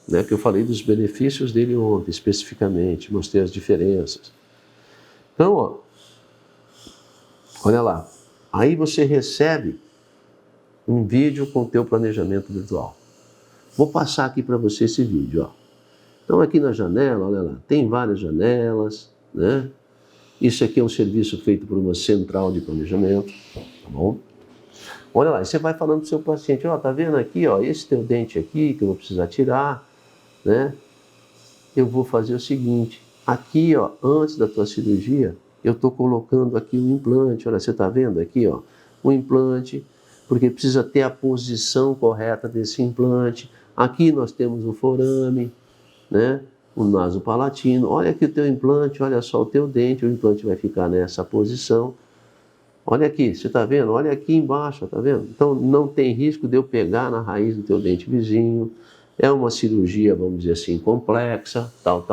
né, que eu falei dos benefícios dele ontem, especificamente, mostrei as diferenças. Então, ó, olha lá, aí você recebe um vídeo com o teu planejamento virtual. Vou passar aqui para você esse vídeo, ó. Então aqui na janela, olha lá, tem várias janelas, né? Isso aqui é um serviço feito por uma central de planejamento, tá bom? Olha lá, você vai falando para o seu paciente, ó, tá vendo aqui, ó, esse teu dente aqui que eu vou precisar tirar, né? Eu vou fazer o seguinte, aqui, ó, antes da tua cirurgia, eu estou colocando aqui um implante, olha, você está vendo aqui, ó, um implante, porque precisa ter a posição correta desse implante. Aqui nós temos o forame, né? O naso palatino. Olha aqui o teu implante, olha só o teu dente, o implante vai ficar nessa posição. Olha aqui, você está vendo? Olha aqui embaixo, está vendo? Então não tem risco de eu pegar na raiz do teu dente vizinho. É uma cirurgia, vamos dizer assim, complexa, tal.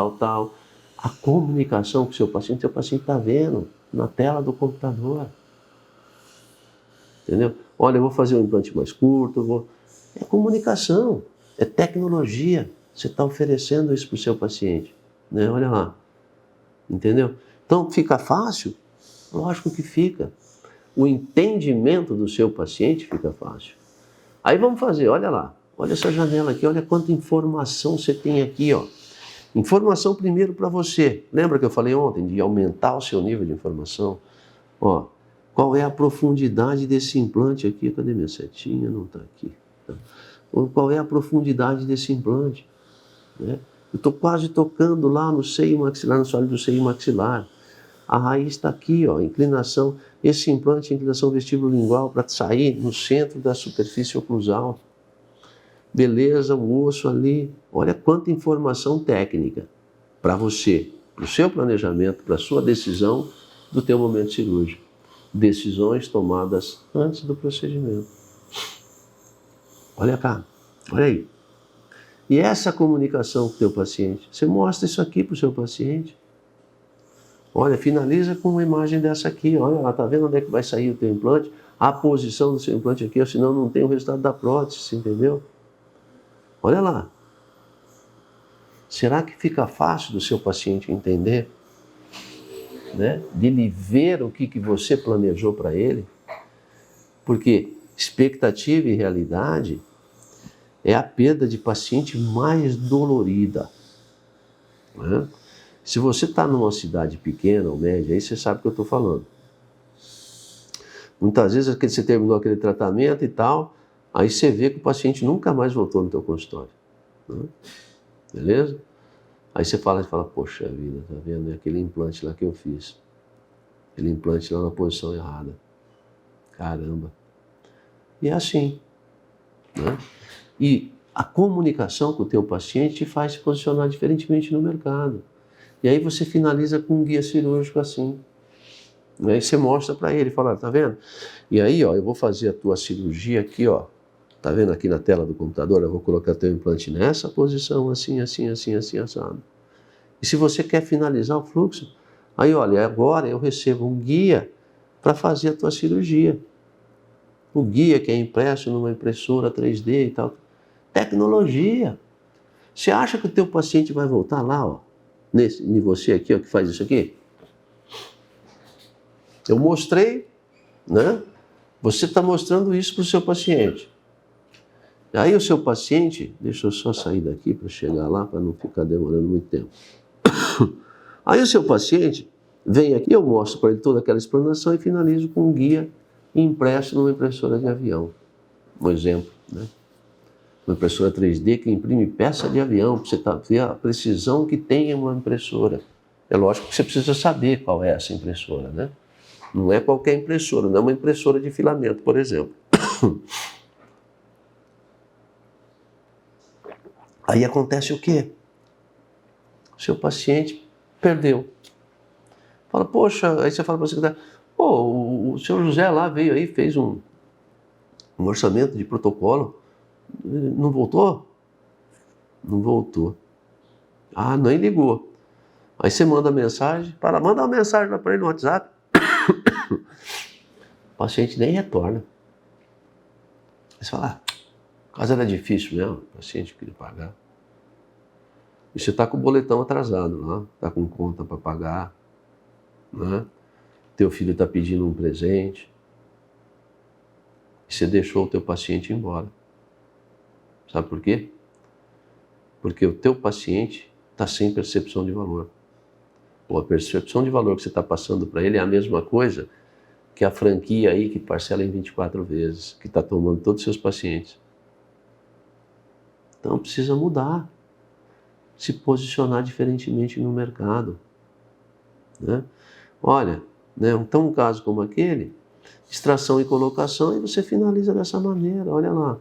A comunicação com o seu paciente está vendo na tela do computador. Entendeu? Olha, eu vou fazer um implante mais curto, É comunicação, é tecnologia. Você está oferecendo isso para o seu paciente, né? Olha lá, entendeu? Então, fica fácil? Lógico que fica. O entendimento do seu paciente fica fácil. Aí vamos fazer, olha lá, olha essa janela aqui, olha quanta informação você tem aqui, ó. Informação primeiro para você. Lembra que eu falei ontem de aumentar o seu nível de informação? Ó, qual é a profundidade desse implante aqui? Cadê minha setinha? Não está aqui. Qual é a profundidade desse implante? Né? Eu estou quase tocando lá no seio maxilar, no sólido do seio maxilar. A raiz está aqui, ó, inclinação. Esse implante, inclinação vestíbulo-lingual para sair no centro da superfície oclusal. Beleza, o osso ali. Olha quanta informação técnica para você, para o seu planejamento, para a sua decisão do teu momento cirúrgico. Decisões tomadas antes do procedimento. Olha cá, olha aí. E essa comunicação com o teu paciente, você mostra isso aqui para o seu paciente. Olha, finaliza com uma imagem dessa aqui. Olha lá, tá vendo onde é que vai sair o teu implante? A posição do seu implante aqui, senão não tem o resultado da prótese, entendeu? Olha lá. Será que fica fácil do seu paciente entender? Né? De ele ver o que você planejou para ele? Porque expectativa e realidade é a perda de paciente mais dolorida. Né? Se você está numa cidade pequena ou média, aí você sabe o que eu estou falando. Muitas vezes você terminou aquele tratamento e tal, aí você vê que o paciente nunca mais voltou no teu consultório. Né? Beleza? Aí você fala, poxa vida, tá vendo? É aquele implante lá que eu fiz. Aquele implante lá na posição errada. Caramba. E é assim. Né? E a comunicação com o teu paciente te faz se posicionar diferentemente no mercado. E aí você finaliza com um guia cirúrgico assim. E aí você mostra para ele, fala, tá vendo? E aí, ó, eu vou fazer a tua cirurgia aqui, ó. Tá vendo aqui na tela do computador? Eu vou colocar teu implante nessa posição, assim, assado. E se você quer finalizar o fluxo, aí, olha, agora eu recebo um guia para fazer a tua cirurgia. O guia que é impresso numa impressora 3D e tal. Tecnologia. Você acha que o teu paciente vai voltar lá, ó, em você aqui, ó, que faz isso aqui? Eu mostrei, né? Você está mostrando isso para o seu paciente. Aí o seu paciente, deixa eu só sair daqui para chegar lá, para não ficar demorando muito tempo. Aí o seu paciente vem aqui, eu mostro para ele toda aquela explanação e finalizo com um guia impresso numa impressora de avião. Um exemplo, né? Uma impressora 3D que imprime peça de avião, para você ver a precisão que tem em uma impressora. É lógico que você precisa saber qual é essa impressora, né? Não é qualquer impressora, não é uma impressora de filamento, por exemplo. Aí acontece o quê? O seu paciente perdeu. Fala, poxa, aí você fala para o secretário, pô, o senhor José lá veio aí, fez um orçamento de protocolo, não voltou? Não voltou. Ah, nem ligou. Aí você manda mensagem, manda uma mensagem lá para ele no WhatsApp. O paciente nem retorna. Aí você fala, o caso era difícil mesmo, o paciente queria pagar. E você está com o boletão atrasado lá, está com conta para pagar, né? Teu filho está pedindo um presente. E você deixou o teu paciente embora. Sabe por quê? Porque o teu paciente está sem percepção de valor. Ou a percepção de valor que você está passando para ele é a mesma coisa que a franquia aí que parcela em 24 vezes, que está tomando todos os seus pacientes. Então precisa mudar. se posicionar diferentemente no mercado, né? Olha, né, então um caso como aquele, extração e colocação, e você finaliza dessa maneira, olha lá.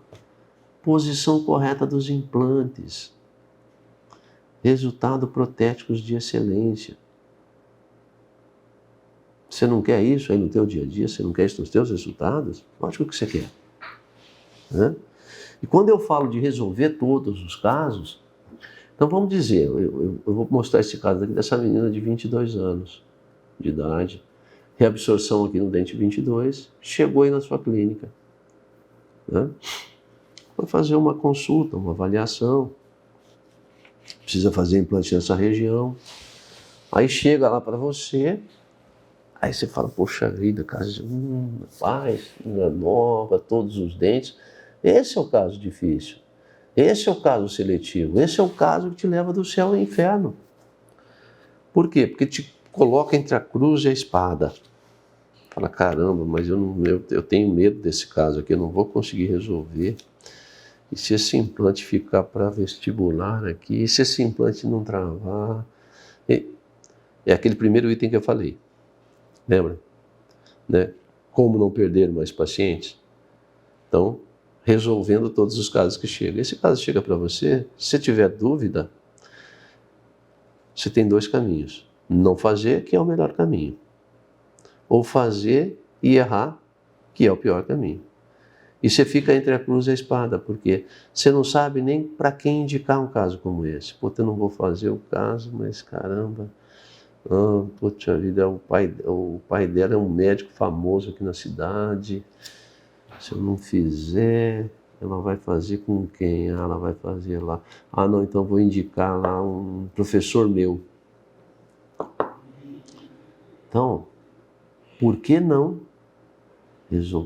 Posição correta dos implantes. Resultado protéticos de excelência. Você não quer isso aí no teu dia a dia? Você não quer isso nos teus resultados? Lógico que você quer, né? E quando eu falo de resolver todos os casos, então vamos dizer, eu vou mostrar esse caso aqui dessa menina de 22 anos de idade, reabsorção aqui no dente 22, chegou aí na sua clínica, né? Vai fazer uma consulta, uma avaliação, precisa fazer implante nessa região, aí chega lá para você, aí você fala, poxa vida, casa, rapaz, nova, todos os dentes. Esse é o caso difícil, esse é o caso seletivo, esse é o caso que te leva do céu ao inferno. Por quê? Porque te coloca entre a cruz e a espada. Fala, caramba, mas eu tenho medo desse caso aqui, eu não vou conseguir resolver. E se esse implante ficar para vestibular aqui, e se esse implante não travar? É aquele primeiro item que eu falei, lembra? Né? Como não perder mais pacientes? Então, resolvendo todos os casos que chegam. Esse caso chega para você, se você tiver dúvida, você tem dois caminhos. Não fazer, que é o melhor caminho. Ou fazer e errar, que é o pior caminho. E você fica entre a cruz e a espada, porque você não sabe nem para quem indicar um caso como esse. Pô, eu não vou fazer o caso, mas caramba, poxa vida, o pai dela é um médico famoso aqui na cidade. Se eu não fizer, ela vai fazer com quem? Ela vai fazer lá. Não, então vou indicar lá um professor meu. Então, por que não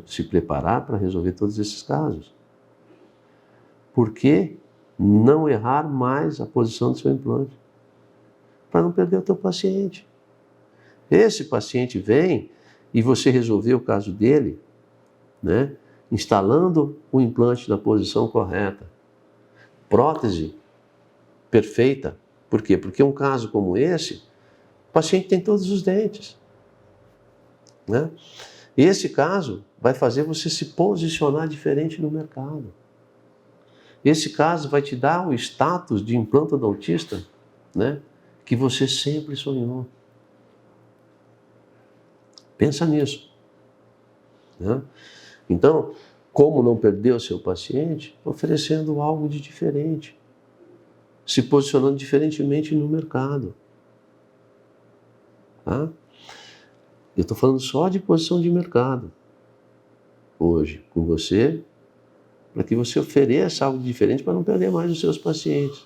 se preparar para resolver todos esses casos? Por que não errar mais a posição do seu implante? Para não perder o teu paciente. Esse paciente vem e você resolveu o caso dele, né? Instalando o implante na posição correta. Prótese perfeita. Por quê? Porque um caso como esse, o paciente tem todos os dentes, né? Esse caso vai fazer você se posicionar diferente no mercado. Esse caso vai te dar o status de implantodontista, né, que você sempre sonhou. Pensa nisso, né? Então, como não perder o seu paciente? Oferecendo algo de diferente. Se posicionando diferentemente no mercado. Tá? Eu estou falando só de posição de mercado hoje com você, para que você ofereça algo diferente para não perder mais os seus pacientes.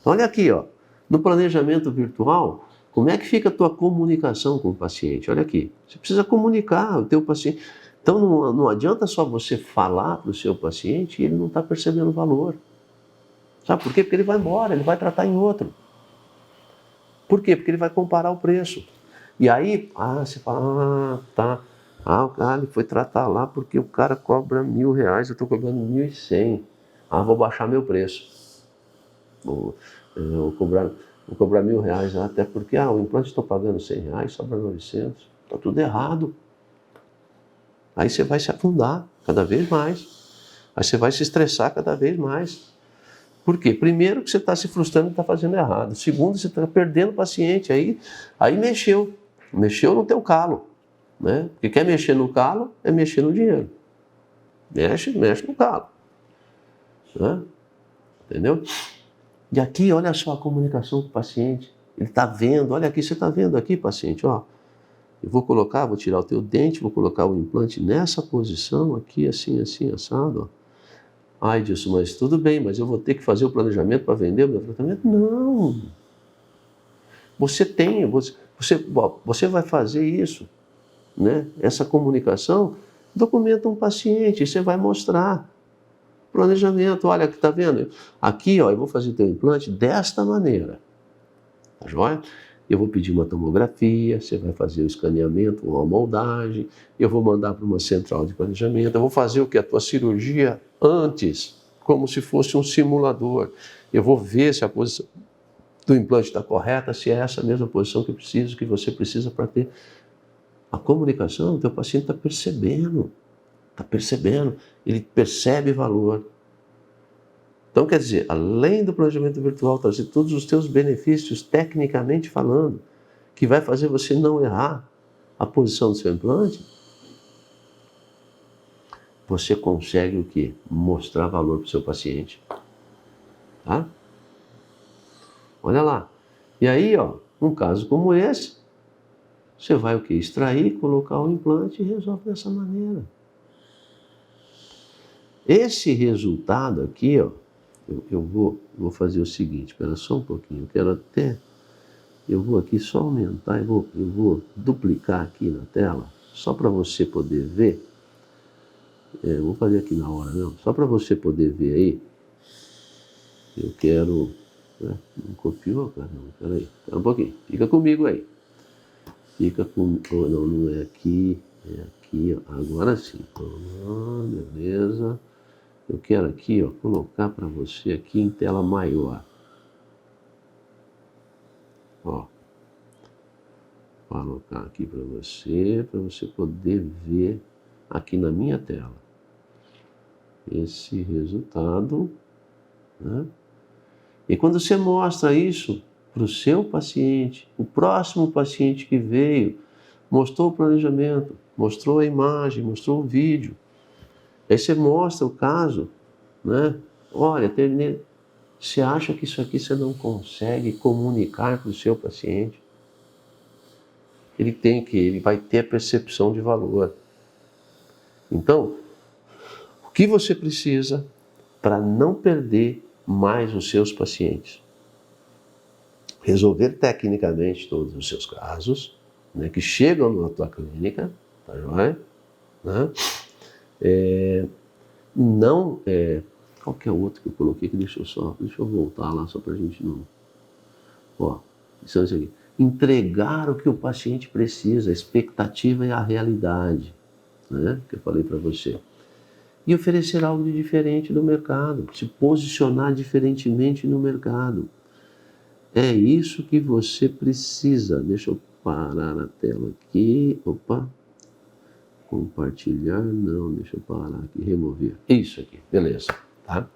Então, olha aqui, ó, no planejamento virtual, como é que fica a tua comunicação com o paciente? Olha aqui, você precisa comunicar o teu paciente. Então não adianta só você falar para o seu paciente e ele não está percebendo o valor. Sabe por quê? Porque ele vai embora, ele vai tratar em outro. Por quê? Porque ele vai comparar o preço. E aí, você fala, tá. Ele foi tratar lá porque o cara cobra R$1.000, eu estou cobrando 1.100. Vou baixar meu preço. Vou cobrar R$1.000, até porque o implante estou pagando R$100, sobra 900. Está tudo errado. Aí você vai se afundar cada vez mais. Aí você vai se estressar cada vez mais. Por quê? Primeiro que você está se frustrando e está fazendo errado. Segundo, você está perdendo o paciente. Aí mexeu no teu calo. Né? Porque quer mexer no calo, é mexer no dinheiro. Mexe no calo. Né? Entendeu? E aqui, olha só a comunicação com o paciente. Ele está vendo, olha aqui, você está vendo aqui, paciente, ó. Eu vou tirar o teu dente, vou colocar o implante nessa posição aqui, assim, assado, ó. Edilson, mas tudo bem, mas eu vou ter que fazer o planejamento para vender o meu tratamento? Não. Você vai fazer isso, né? Essa comunicação documenta um paciente, você vai mostrar. Planejamento, olha aqui, tá vendo? Aqui, ó, eu vou fazer teu implante desta maneira. Tá joia? Eu vou pedir uma tomografia, você vai fazer o escaneamento, uma moldagem, eu vou mandar para uma central de planejamento, eu vou fazer o que? A tua cirurgia antes, como se fosse um simulador. Eu vou ver se a posição do implante está correta, se é essa mesma posição que você precisa para ter a comunicação. O teu paciente está percebendo, ele percebe valor. Então, quer dizer, além do planejamento virtual trazer todos os teus benefícios, tecnicamente falando, que vai fazer você não errar a posição do seu implante, você consegue o quê? Mostrar valor para o seu paciente. Tá? Olha lá. E aí, ó, um caso como esse, você vai o quê? Extrair, colocar o implante e resolve dessa maneira. Esse resultado aqui, ó, eu vou fazer o seguinte, espera só um pouquinho, eu vou aqui só aumentar, eu vou duplicar aqui na tela, só para você poder ver. Vou fazer aqui na hora, não, só para você poder ver aí. Eu quero... Não copiou, cara? Não, peraí, espera um pouquinho, fica comigo aí. Fica com... Oh, não é aqui, é aqui, ó. Agora sim. Beleza. Eu quero aqui, ó, colocar para você aqui em tela maior. Ó. Colocar aqui para você poder ver aqui na minha tela esse resultado, né? E quando você mostra isso para o seu paciente, o próximo paciente que veio, mostrou o planejamento, mostrou a imagem, mostrou o vídeo, aí você mostra o caso, né? Olha, terminei. Você acha que isso aqui você não consegue comunicar para o seu paciente? Ele vai ter a percepção de valor. Então, o que você precisa para não perder mais os seus pacientes? Resolver tecnicamente todos os seus casos, né, que chegam na tua clínica, tá joia? Né? Qual que é o outro que eu coloquei aqui? Deixa eu voltar lá só para a gente não... Ó, isso aqui. Entregar o que o paciente precisa, a expectativa e a realidade, né, que eu falei para você. E oferecer algo de diferente do mercado, se posicionar diferentemente no mercado. É isso que você precisa. Deixa eu parar a tela aqui. Opa. Compartilhar, não, deixa eu parar aqui, remover. Isso aqui, beleza. Tá?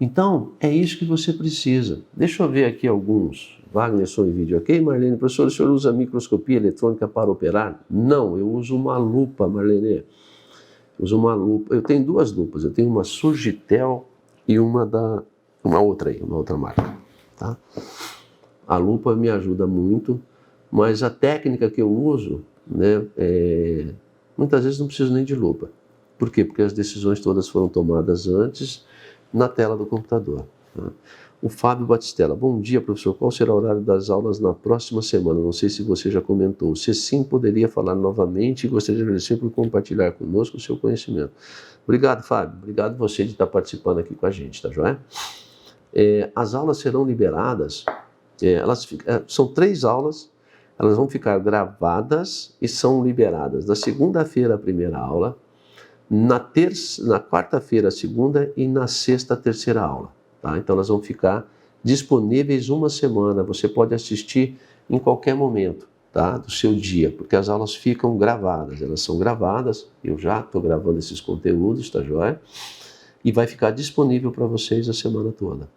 Então, é isso que você precisa. Deixa eu ver aqui alguns. Wagner, som e vídeo, ok? Marlene, professor, o senhor usa microscopia eletrônica para operar? Não, eu uso uma lupa, Marlene. Uso uma lupa. Eu tenho duas lupas. Eu tenho uma Surgitel e uma outra marca. Tá? A lupa me ajuda muito, mas a técnica que eu uso, né, muitas vezes não preciso nem de lupa. Por quê? Porque as decisões todas foram tomadas antes na tela do computador. Tá? O Fábio Batistella. Bom dia, professor. Qual será o horário das aulas na próxima semana? Não sei se você já comentou. Se sim, poderia falar novamente e gostaria de agradecer por compartilhar conosco o seu conhecimento. Obrigado, Fábio. Obrigado você de estar participando aqui com a gente, tá joia? As aulas serão liberadas, são 3 aulas, elas vão ficar gravadas e são liberadas. Na segunda-feira, a primeira aula, na quarta-feira, a segunda e na sexta, a terceira aula. Tá? Então, elas vão ficar disponíveis uma semana. Você pode assistir em qualquer momento, tá? Do seu dia, porque as aulas ficam gravadas. Elas são gravadas, eu já estou gravando esses conteúdos, tá joia? E vai ficar disponível para vocês a semana toda.